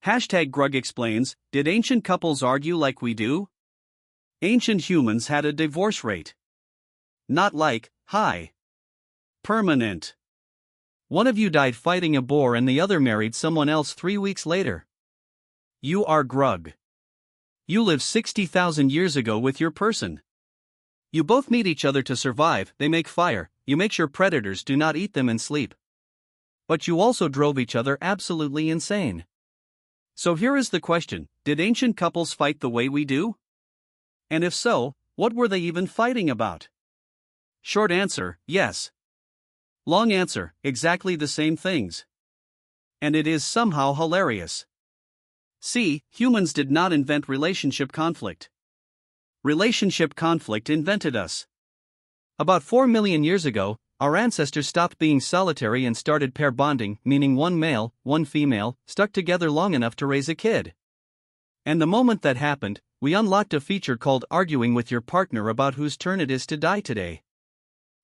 Grug explains, did ancient couples argue like we do? Ancient humans had a divorce rate. Not like, high. Permanent. One of you died fighting a boar and the other married someone else 3 weeks later. You are Grug. You lived 60,000 years ago with your person. You both need each other to survive, they make fire, you make sure predators do not eat them and sleep. But you also drove each other absolutely insane. So here is the question, did ancient couples fight the way we do? And if so, what were they even fighting about? Short answer, yes. Long answer, exactly the same things. And it is somehow hilarious. See, humans did not invent relationship conflict. Relationship conflict invented us. About 4 million years ago, our ancestors stopped being solitary and started pair bonding, meaning one male, one female, stuck together long enough to raise a kid. And the moment that happened, we unlocked a feature called arguing with your partner about whose turn it is to die today.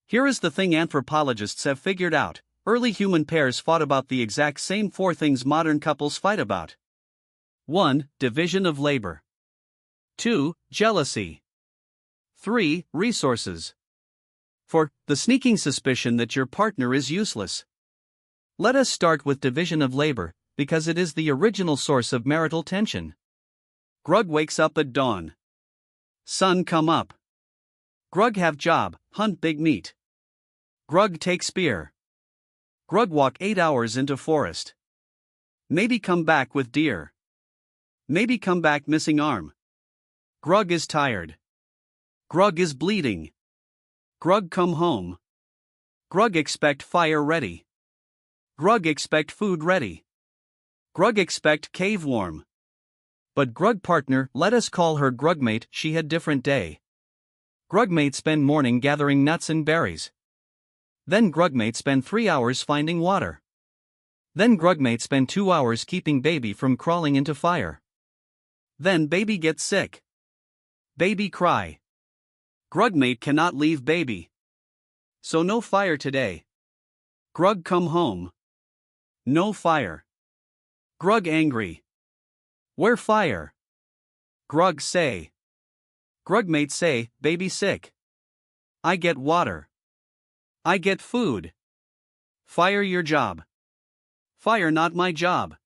Here is the thing anthropologists have figured out, early human pairs fought about the exact same 4 things modern couples fight about. 1. Division of labor. 2. Jealousy. 3. Resources. 4. The sneaking suspicion that your partner is useless. Let us start with division of labor, because it is the original source of marital tension. Grug wakes up at dawn. Sun come up. Grug have job, hunt big meat. Grug take spear. Grug walk 8 hours into forest. Maybe come back with deer. Maybe come back missing arm. Grug is tired. Grug is bleeding. Grug come home. Grug expect fire ready. Grug expect food ready. Grug expect cave warm. But Grug partner, let us call her Grugmate, she had different day. Grugmate spend morning gathering nuts and berries. Then Grugmate spend 3 hours finding water. Then Grugmate spend 2 hours keeping baby from crawling into fire. Then baby gets sick. Baby cry. Grugmate cannot leave baby. So no fire today. Grug come home. No fire. Grug angry. Where fire? Grug say. Grugmate say, baby sick. I get water. I get food. Fire your job. Fire not my job.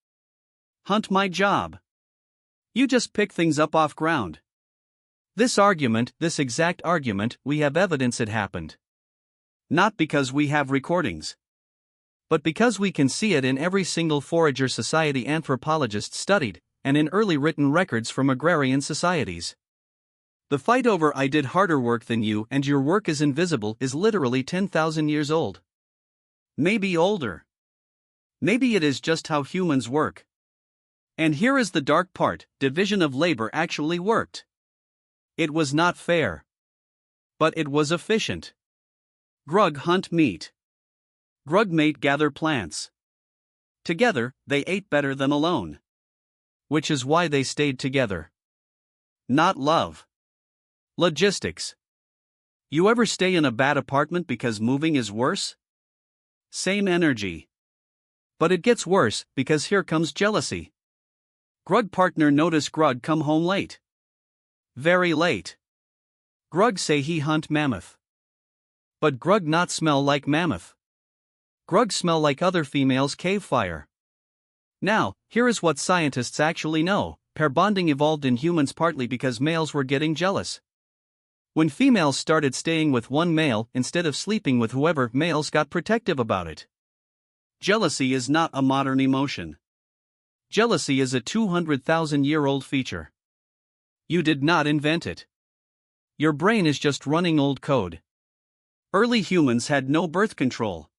Hunt my job. You just pick things up off ground. This exact argument, we have evidence it happened. Not because we have recordings, but because we can see it in every single forager society anthropologists studied, and in early written records from agrarian societies. The fight over I did harder work than you and your work is invisible is literally 10,000 years old. Maybe older. Maybe it is just how humans work. And here is the dark part, division of labor actually worked. It was not fair. But it was efficient. Grug hunt meat. Grugmate gather plants. Together, they ate better than alone. Which is why they stayed together. Not love. Logistics. You ever stay in a bad apartment because moving is worse? Same energy. But it gets worse because here comes jealousy. Grug partner notice Grug come home late. Very late. Grug say he hunt mammoth. But Grug not smell like mammoth. Grug smell like other females' cave fire. Now, here is what scientists actually know, pair bonding evolved in humans partly because males were getting jealous. When females started staying with one male instead of sleeping with whoever, males got protective about it. Jealousy is not a modern emotion. Jealousy is a 200,000-year-old feature. You did not invent it. Your brain is just running old code. Early humans had no birth control.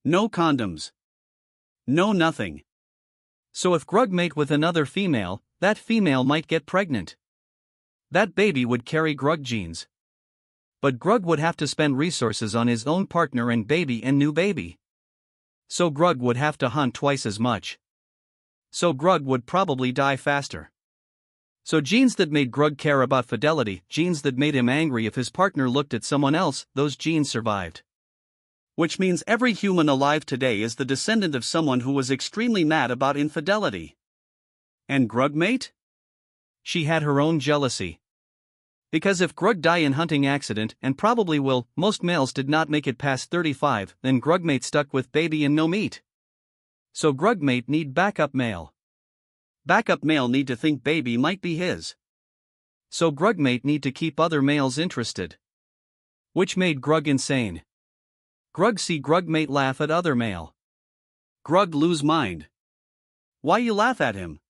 No condoms. No nothing. So if Grug mate with another female, that female might get pregnant. That baby would carry Grug genes. But Grug would have to spend resources on his own partner and baby and new baby. So Grug would have to hunt twice as much. So Grug would probably die faster. So genes that made Grug care about fidelity, genes that made him angry if his partner looked at someone else, those genes survived. Which means every human alive today is the descendant of someone who was extremely mad about infidelity. And Grug mate? She had her own jealousy. Because if Grug die in hunting accident, and probably will, most males did not make it past 35, then Grugmate stuck with baby and no meat. So Grugmate need backup male. Backup male need to think baby might be his. So Grugmate need to keep other males interested. Which made Grug insane. Grug see Grugmate laugh at other male. Grug lose mind. Why you laugh at him?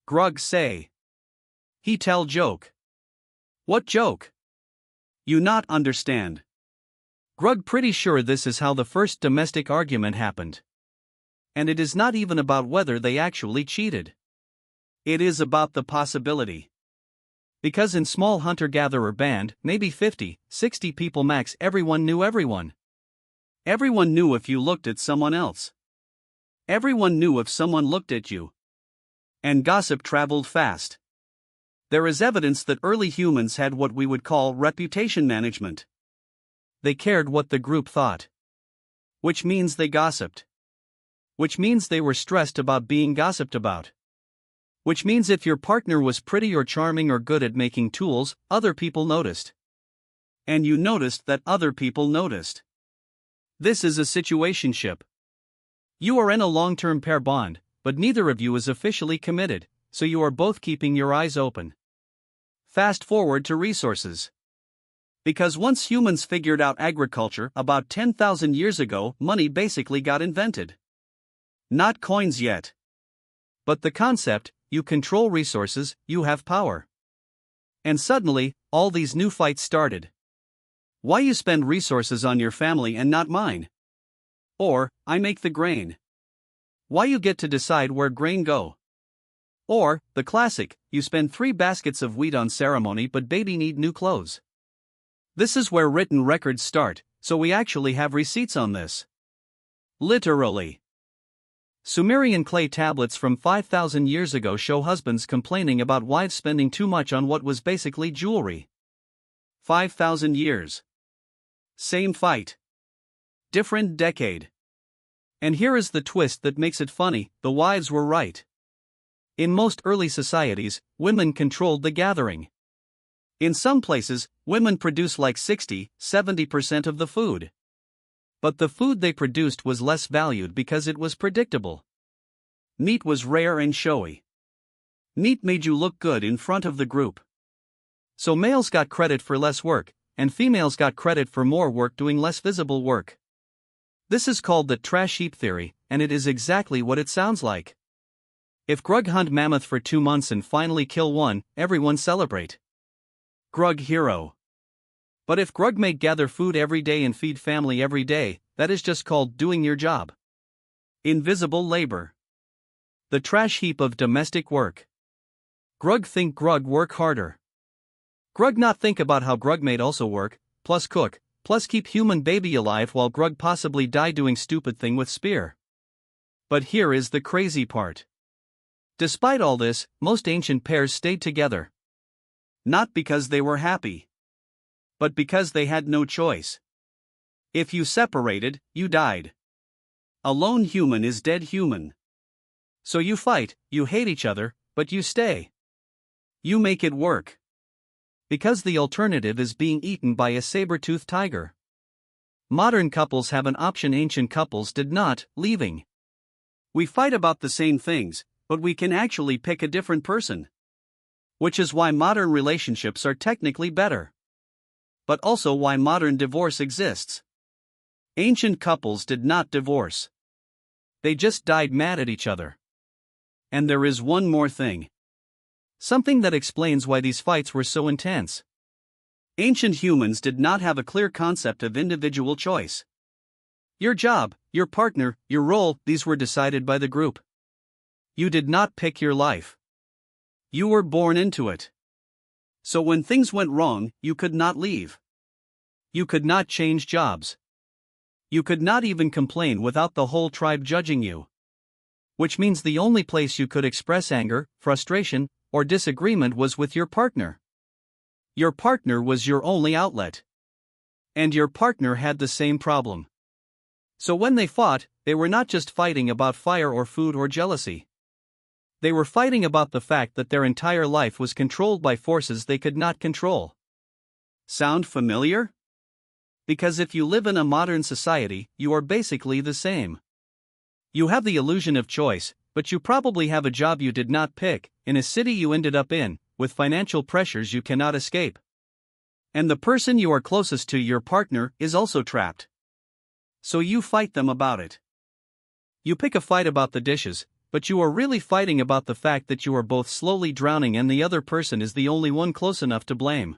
Grug say. He tell joke. What joke? You not understand. Grug pretty sure this is how the first domestic argument happened. And it is not even about whether they actually cheated. It is about the possibility. Because in small hunter-gatherer band, maybe 50, 60 people max, everyone knew everyone. Everyone knew if you looked at someone else. Everyone knew if someone looked at you. And gossip traveled fast. There is evidence that early humans had what we would call reputation management. They cared what the group thought. Which means they gossiped. Which means they were stressed about being gossiped about. Which means if your partner was pretty or charming or good at making tools, other people noticed. And you noticed that other people noticed. This is a situationship. You are in a long-term pair bond, but neither of you is officially committed, so you are both keeping your eyes open. Fast forward to resources. Because once humans figured out agriculture about 10,000 years ago, money basically got invented. Not coins yet. But the concept, you control resources, you have power. And suddenly, all these new fights started. Why you spend resources on your family and not mine? Or, I make the grain. Why you get to decide where grain go? Or, the classic, you spend 3 baskets of wheat on ceremony but baby need new clothes. This is where written records start, so we actually have receipts on this. Literally. Sumerian clay tablets from 5,000 years ago show husbands complaining about wives spending too much on what was basically jewelry. 5,000 years. Same fight. Different decade. And here is the twist that makes it funny, the wives were right. In most early societies, women controlled the gathering. In some places, women produce like 60-70% of the food. But the food they produced was less valued because it was predictable. Meat was rare and showy. Meat made you look good in front of the group. So males got credit for less work, and females got credit for more work doing less visible work. This is called the trash heap theory, and it is exactly what it sounds like. If Grug hunt mammoth for 2 months and finally kill one, everyone celebrate. Grug hero. But if Grugmate gather food every day and feed family every day, that is just called doing your job. Invisible labor. The trash heap of domestic work. Grug think Grug work harder. Grug not think about how Grugmate also work, plus cook, plus keep human baby alive while Grug possibly die doing stupid thing with spear. But here is the crazy part. Despite all this, most ancient pairs stayed together. Not because they were happy, but because they had no choice. If you separated, you died. A lone human is dead human. So you fight, you hate each other, but you stay. You make it work. Because the alternative is being eaten by a saber-toothed tiger. Modern couples have an option ancient couples did not, leaving. We fight about the same things, but we can actually pick a different person. Which is why modern relationships are technically better. But also why modern divorce exists. Ancient couples did not divorce. They just died mad at each other. And there is one more thing. Something that explains why these fights were so intense. Ancient humans did not have a clear concept of individual choice. Your job, your partner, your role, these were decided by the group. You did not pick your life. You were born into it. So when things went wrong, you could not leave. You could not change jobs. You could not even complain without the whole tribe judging you. Which means the only place you could express anger, frustration, or disagreement was with your partner. Your partner was your only outlet. And your partner had the same problem. So when they fought, they were not just fighting about fire or food or jealousy. They were fighting about the fact that their entire life was controlled by forces they could not control. Sound familiar? Because if you live in a modern society, you are basically the same. You have the illusion of choice, but you probably have a job you did not pick, in a city you ended up in, with financial pressures you cannot escape. And the person you are closest to, your partner, is also trapped. So you fight them about it. You pick a fight about the dishes, but you are really fighting about the fact that you are both slowly drowning and the other person is the only one close enough to blame.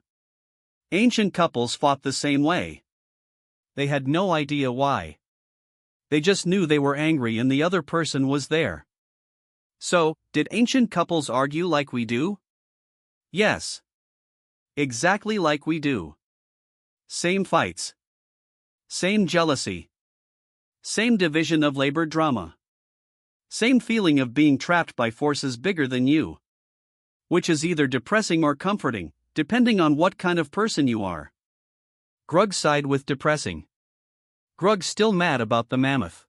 Ancient couples fought the same way. They had no idea why. They just knew they were angry and the other person was there. So, did ancient couples argue like we do? Yes. Exactly like we do. Same fights. Same jealousy. Same division of labor drama. Same feeling of being trapped by forces bigger than you. Which is either depressing or comforting, depending on what kind of person you are. Grug side with depressing. Grug's still mad about the mammoth.